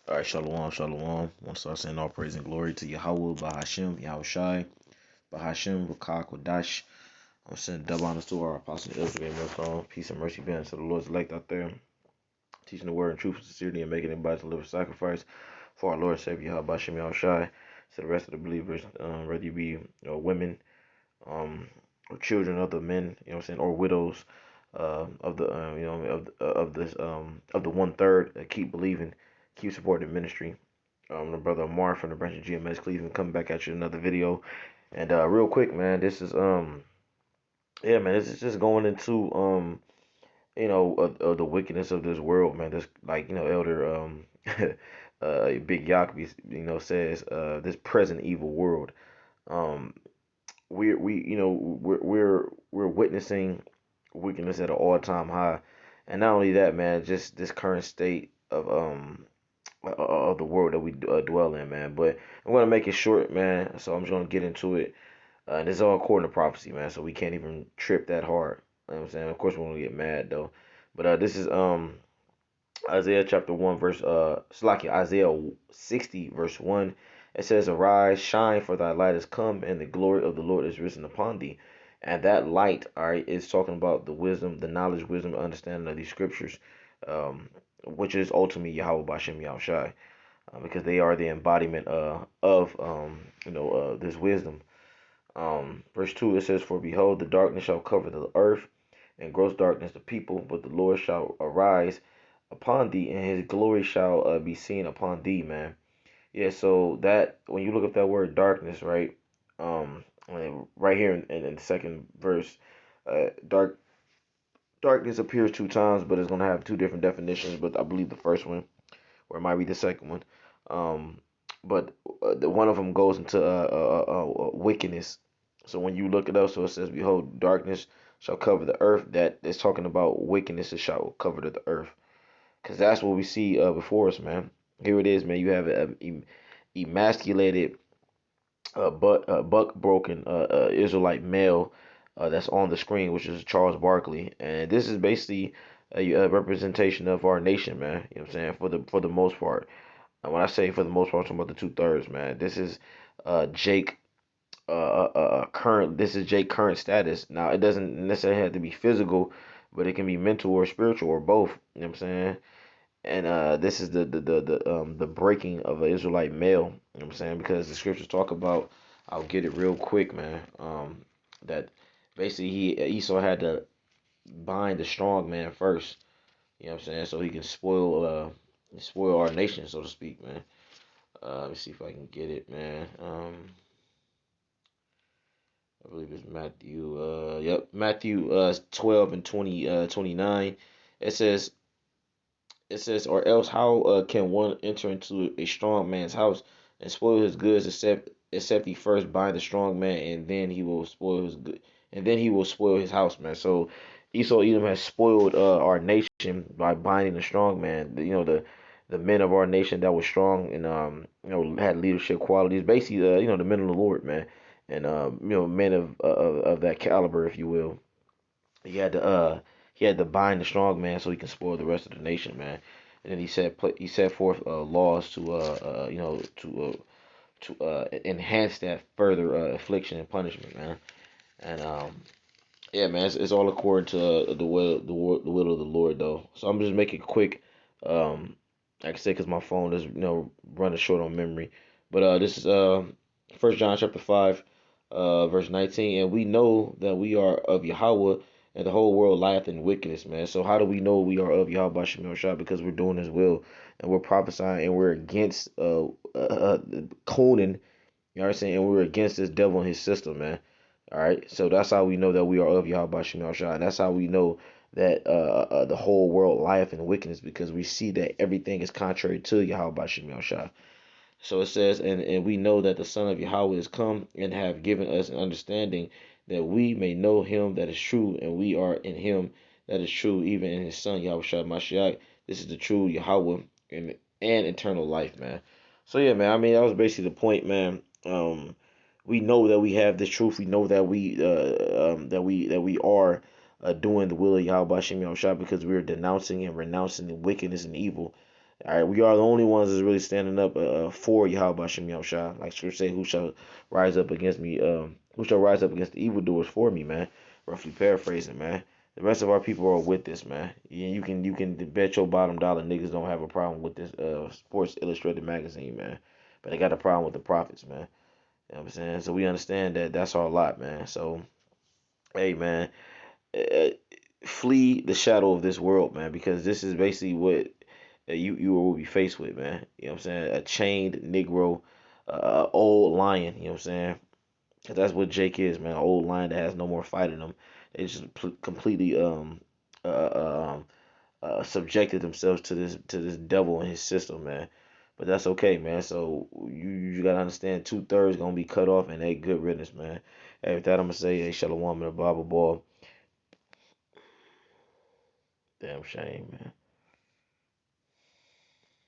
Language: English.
All right, shalom, shalom. Want to start saying all praise and glory to Yahweh, Bahashim, Yahushai, Bahashim, Rakak, Wadash. I'm sending double honors to our apostle Israel, Throne. Peace and mercy be unto the Lord's elect out there, teaching the word in truth and sincerity and making anybody to live a sacrifice for our Lord and Savior, Yahweh, Bahashim, Yahushai. To the rest of the believers, whether you be women, or children of the men, or widows of the, of the 1/3 that keep believing, keep supporting the ministry. The brother Amar from the branch of GMS Cleveland coming back at you another video. And real quick, man, this is yeah, man, this is just going into the wickedness of this world, man. This, like, Elder Big Yaakov, says this present evil world. Um we're witnessing wickedness at an all-time high. And not only that, man, just this current state of the world that we dwell in, man. But I'm gonna make it short, man. So I'm just gonna get into it. And it's all according to prophecy, man. So we can't even trip that hard. You know what I'm saying? Of course, we're gonna get mad though. But this is Isaiah chapter 1 verse Isaiah 60 verse 1. It says, "Arise, shine, for thy light has come, and the glory of the Lord is risen upon thee." And that light, all right, is talking about the wisdom, the knowledge, wisdom, understanding of these scriptures, which is ultimately Yahweh Bashem Yahushai, because they are the embodiment of this wisdom. Verse 2, it says, "For behold, the darkness shall cover the earth, and gross darkness the people, but the Lord shall arise upon thee, and his glory shall be seen upon thee," man. Yeah, so that, when you look up that word darkness, right? Right here in the second verse, darkness appears two times, but it's gonna have two different definitions. But I believe the first one, or it might be the second one. Um, but the one of them goes into wickedness. So when you look it up, so it says, "Behold, darkness shall cover the earth." That is talking about wickedness that shall cover the earth, because that's what we see before us, man. Here it is, man. You have an emasculated, buck broken Israelite male that's on the screen, which is Charles Barkley, and this is basically a representation of our nation, man. You know what I'm saying? For the most part. And when I say for the most part, I'm talking about the 2/3, man. This is Jake current. This is Jake current status. Now, it doesn't necessarily have to be physical, but it can be mental or spiritual or both. You know what I'm saying? And this is the breaking of an Israelite male. You know what I'm saying? Because the scriptures talk about, I'll get it real quick, man. That basically Esau had to bind the strong man first. You know what I'm saying? So he can spoil our nation, so to speak, man. Let me see if I can get it, man. I believe it's Matthew. Yep, Matthew 12 and 29. It says, "Or else how can one enter into a strong man's house and spoil his goods, except he first bind the strong man, and then he will spoil his good, and then he will spoil his house, man." So Esau Edom has spoiled our nation by binding the strong man. The men of our nation that was strong and had leadership qualities, basically the men of the Lord, man, and men of that caliber, if you will. He had to bind the strong man so he can spoil the rest of the nation, man. And then he set forth laws to enhance that further affliction and punishment, man. And yeah, man, it's all according to the will of the Lord, though. So I'm just making it quick. Like I said, because my phone is running short on memory. But this is First John chapter 5, verse 19, "And we know that we are of Yahweh, and the whole world lieth in wickedness," man. So how do we know we are of Yahweh Shem Shah? Because we're doing His will, and we're prophesying, and we're against Conan. You know what I'm saying? And we're against this devil and his system, man. All right. So that's how we know that we are of Yahweh Shem Shah, and that's how we know that the whole world lieth in wickedness, because we see that everything is contrary to Yahweh Shem Shah. So it says, and we know that the Son of Yahweh is come and have given us an understanding that we may know him that is true, and we are in him that is true, even in his Son, Yahweh Shah Mashiach. This is the true Yahweh and eternal life, man. So yeah, man, I mean, that was basically the point, man. We know that we have this truth. We know that we are doing the will of Yahweh Shem Shah, because we are denouncing and renouncing the wickedness and evil. All right, we are the only ones that's really standing up for Yahweh Shem Yahushua. Like Scripture say, who shall rise up against me? Who shall rise up against the evildoers for me, man? Roughly paraphrasing, man. The rest of our people are with this, man. You can bet your bottom dollar niggas don't have a problem with this Sports Illustrated magazine, man. But they got a problem with the prophets, man. You know what I'm saying? So we understand that that's our lot, man. So hey, man, uh, flee the shadow of this world, man, because this is basically what you will be faced with, man. You know what I'm saying? A chained Negro, old lion. You know what I'm saying? 'Cause that's what Jake is, man. An old lion that has no more fight in them. They just completely uh, uh, subjected themselves to this devil and his system, man. But that's okay, man. So you gotta understand, 2/3 gonna be cut off, and they good riddance, man. Hey, with that, I'm gonna say, hey, Shalom and a Bible ball. Damn shame, man.